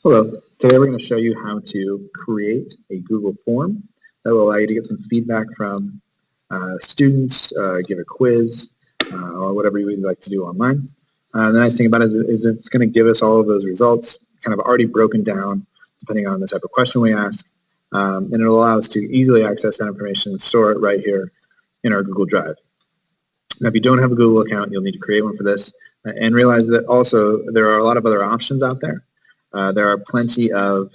Hello. Today we're going to show you how to create a Google form that will allow you to get some feedback from students, give a quiz, or whatever you would like to do online. The nice thing about it is it's going to give us all of those results kind of already broken down depending on the type of question we ask, and it'll allow us to easily access that information and store it right here in our Google Drive. Now, if you don't have a Google account, you'll need to create one for this, and realize that also there are a lot of other options out there. There are plenty of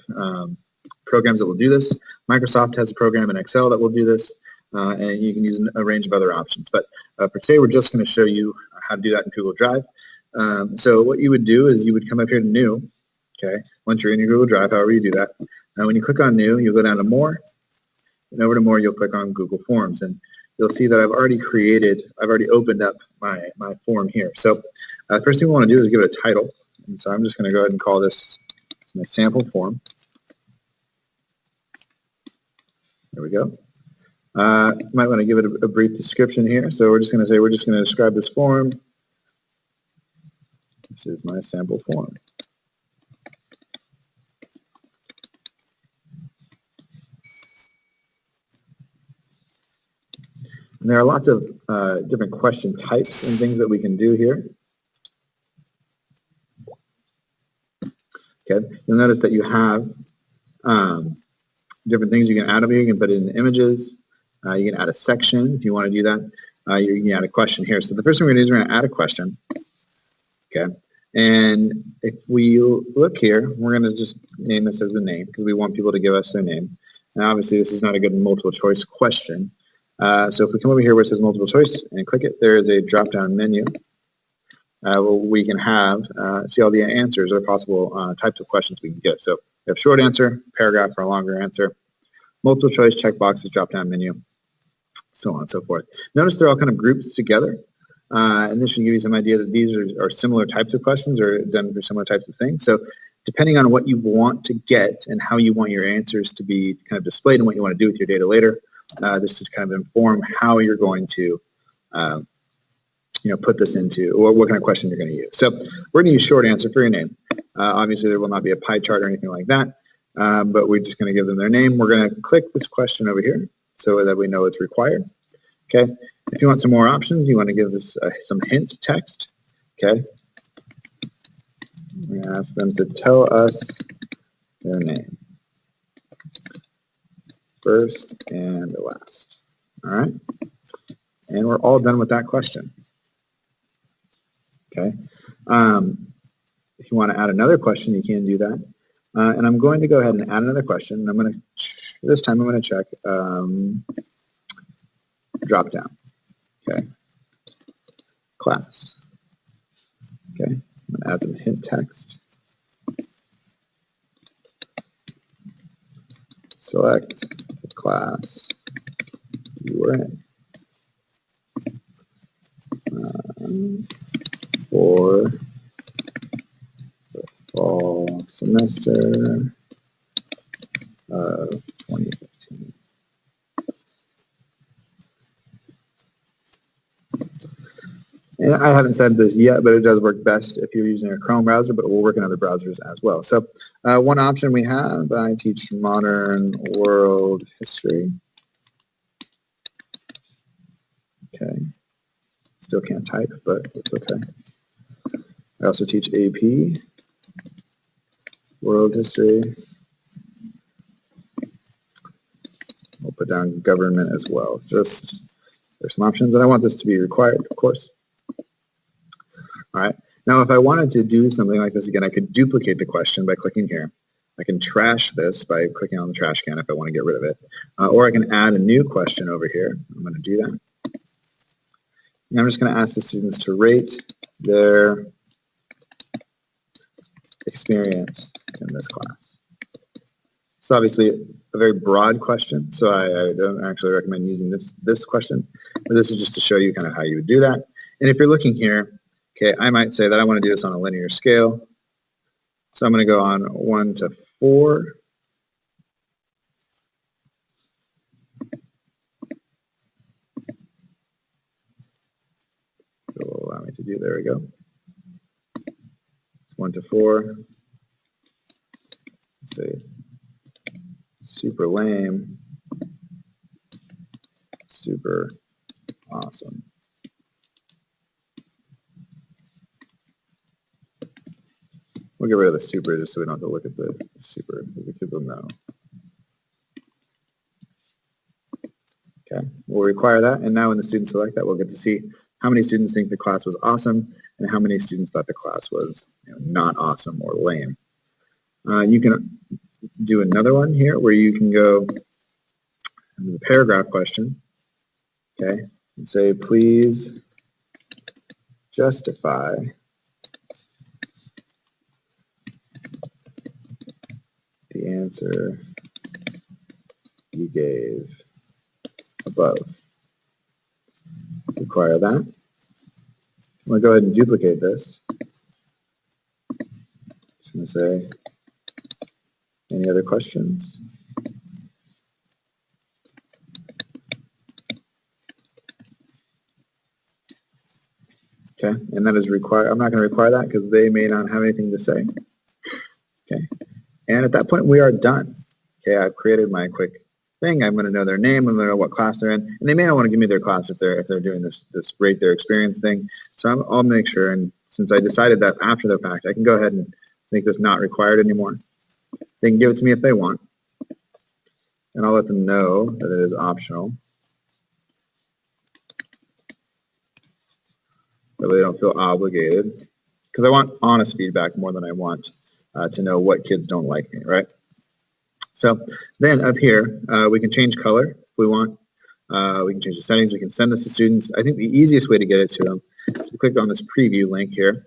programs that will do this. Microsoft has a program in Excel that will do this, and you can use a range of other options. But for today, we're just going to show you how to do that in Google Drive. So what you would do is you would come up here to New, okay, once you're in your Google Drive, however you do that. Now, when you click on New, you'll go down to More, and over to More, you'll click on Google Forms, and you'll see that I've already opened up my form here. So the first thing we want to do is give it a title, and so I'm just going to go ahead and call this my sample form. There we go. You might want to give it a brief description here. So we're just going to say we're just going to describe this form. This is my sample form. And there are lots of different question types and things that we can do here. Okay, you'll notice that you have different things you can add over here. You can put it in images. You can add a section if you want to do that. You can add a question here. So the first thing we're going to do is we're going to add a question. Okay, and if we look here, we're going to just name this as a name because we want people to give us their name. Now, obviously, this is not a good multiple choice question. So if we come over here where it says multiple choice and click it, there is a drop-down menu. We can have, see all the answers or possible types of questions we can give. So we have short answer, paragraph, or a longer answer, multiple choice, checkboxes, drop-down menu, so on and so forth. Notice they're all kind of grouped together, and this should give you some idea that these are similar types of questions or done for similar types of things. So depending on what you want to get and how you want your answers to be kind of displayed and what you want to do with your data later, this is kind of inform how you're going to put this into, or what kind of question you're going to use. So we're going to use short answer for your name. Obviously, there will not be a pie chart or anything like that, but we're just going to give them their name. We're going to click this question over here so that we know it's required. Okay. If you want some more options, you want to give this some hint text. Okay. We're going to ask them to tell us their name, first and last. All right. And we're all done with that question. Okay. If you want to add another question, you can do that. And I'm going to go ahead and add another question. This time I'm going to check drop down. Okay. Class. Okay. I'm going to add some hint text. Select the class you were in. For the fall semester of 2015. And I haven't said this yet, but it does work best if you're using a Chrome browser, but it will work in other browsers as well. So one option we have, I teach modern world history. Okay. Still can't type, but it's okay. I also teach AP, world history. We'll put down government as well. There's some options, and I want this to be required, of course. All right. Now, if I wanted to do something like this again, I could duplicate the question by clicking here. I can trash this by clicking on the trash can if I want to get rid of it. Or I can add a new question over here. I'm going to do that. And I'm just going to ask the students to rate their experience in this class. It's obviously a very broad question, so I don't actually recommend using this question. But this is just to show you kind of how you would do that. And if you're looking here, okay, I might say that I want to do this on a linear scale. So I'm going to go on 1 to 4. It will allow me to do, there we go. 1 to 4. say super lame, super awesome. We'll get rid of the super just so we don't have to look at the super, because the kids will know. Okay, we'll require that, and now when the students select that, we'll get to see how many students think the class was awesome and how many students thought the class was not awesome or lame. You can do another one here where you can go into the paragraph question, okay, and say, please justify the answer you gave above. Require that. I'm going to go ahead and duplicate this. Just going to say, any other questions? Okay, and that is required. I'm not going to require that because they may not have anything to say. Okay, and at that point we are done. Okay, I've created my quick thing. I'm going to know their name. I'm going to know what class they're in, and they may not want to give me their class if they're doing this rate their experience thing. So I'll make sure. And since I decided that after the fact, I can go ahead and make this not required anymore. They can give it to me if they want, and I'll let them know that it is optional, so they don't feel obligated. Because I want honest feedback more than I want to know what kids don't like me, right? So then up here, we can change color if we want. We can change the settings. We can send this to students. I think the easiest way to get it to them is to click on this preview link here.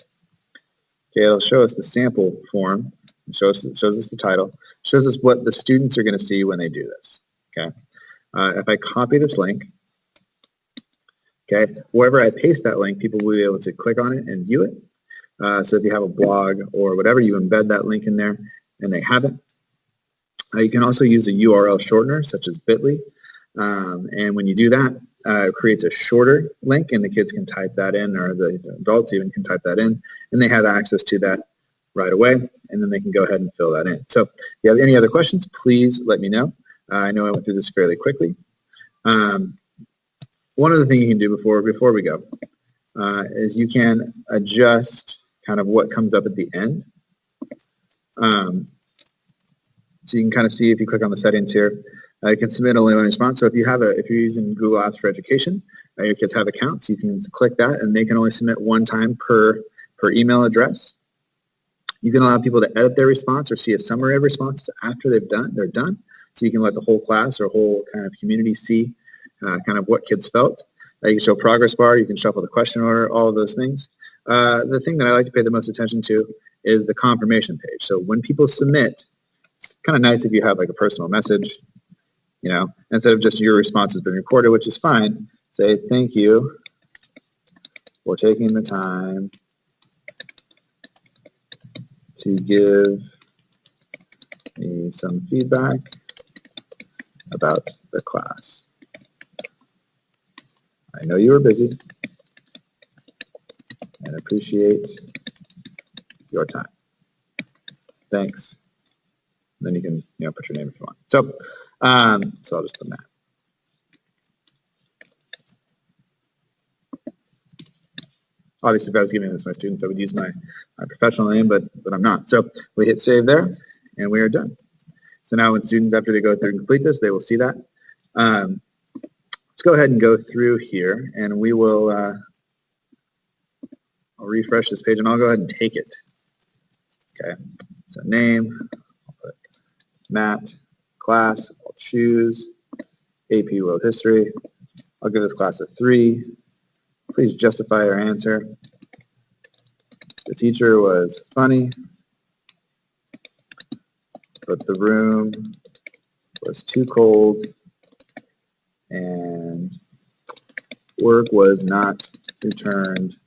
Okay, it'll show us the sample form. It shows us the title. It shows us what the students are going to see when they do this. Okay. If I copy this link, okay, wherever I paste that link, people will be able to click on it and view it. So if you have a blog or whatever, you embed that link in there and they have it. You can also use a URL shortener such as bit.ly. And when you do that, it creates a shorter link and the kids can type that in, or the adults even can type that in, and they have access to that right away, and then they can go ahead and fill that in. So if you have any other questions, please let me know. I know I went through this fairly quickly. One other thing you can do before we go is you can adjust kind of what comes up at the end. So you can kind of see if you click on the settings here, you can submit only one response. So if you're using Google Apps for Education, your kids have accounts, you can click that and they can only submit one time per email address. You can allow people to edit their response or see a summary of responses after they're done. So you can let the whole class or whole kind of community see kind of what kids felt. You can show progress bar, you can shuffle the question order, all of those things. The thing that I like to pay the most attention to is the confirmation page. So when people submit, it's kind of nice if you have like a personal message, instead of just your response has been recorded, which is fine. Say thank you for taking the time to give me some feedback about the class. I know you were busy and appreciate your time. Thanks. And then you can put your name if you want. So I'll just put that. Obviously, if I was giving this to my students, I would use my professional name, but I'm not. So we hit save there, and we are done. So now when students, after they go through and complete this, they will see that. Let's go ahead and go through here, and we will I'll refresh this page, and I'll go ahead and take it. Okay, so name, I'll put Matt, class, I'll choose AP World History. I'll give this class a 3. Please justify your answer. The teacher was funny, but the room was too cold and work was not returned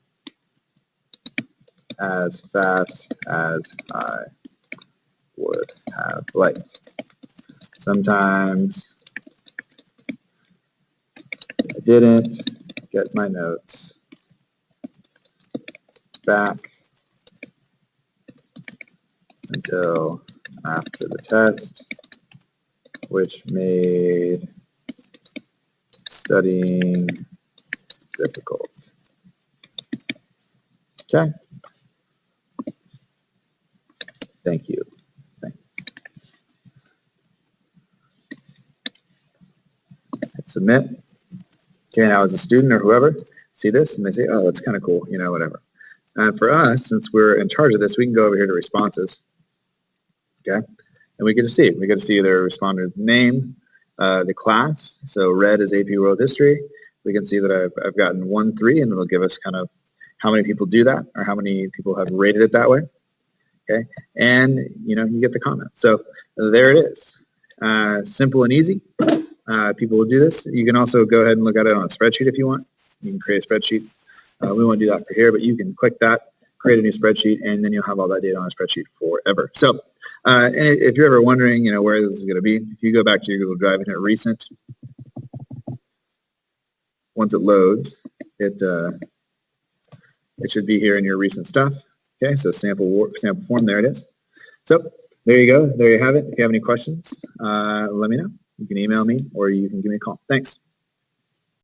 as fast as I would have liked. Sometimes I didn't get my notes back until after the test, which made studying difficult. Okay. Thank you. Submit. Okay, now as a student or whoever, see this and they say, oh, that's kind of cool, you know, whatever. And for us, since we're in charge of this, we can go over here to responses. Okay, and we get to see. We get to see their responder's name, the class. So red is AP World History. We can see that I've gotten 1, 3, and it'll give us kind of how many people do that or how many people have rated it that way. Okay, and you know, you get the comment. So there it is. Simple and easy. People will do this. You can also go ahead and look at it on a spreadsheet if you want. You can create a spreadsheet. We won't do that for here, but you can click that, create a new spreadsheet, and then you'll have all that data on a spreadsheet forever. So, and if you're ever wondering, you know, where this is going to be, if you go back to your Google Drive and hit Recent, once it loads, it should be here in your recent stuff. Okay, so sample form, there it is. So there you go. There you have it. If you have any questions, let me know. You can email me or you can give me a call. Thanks.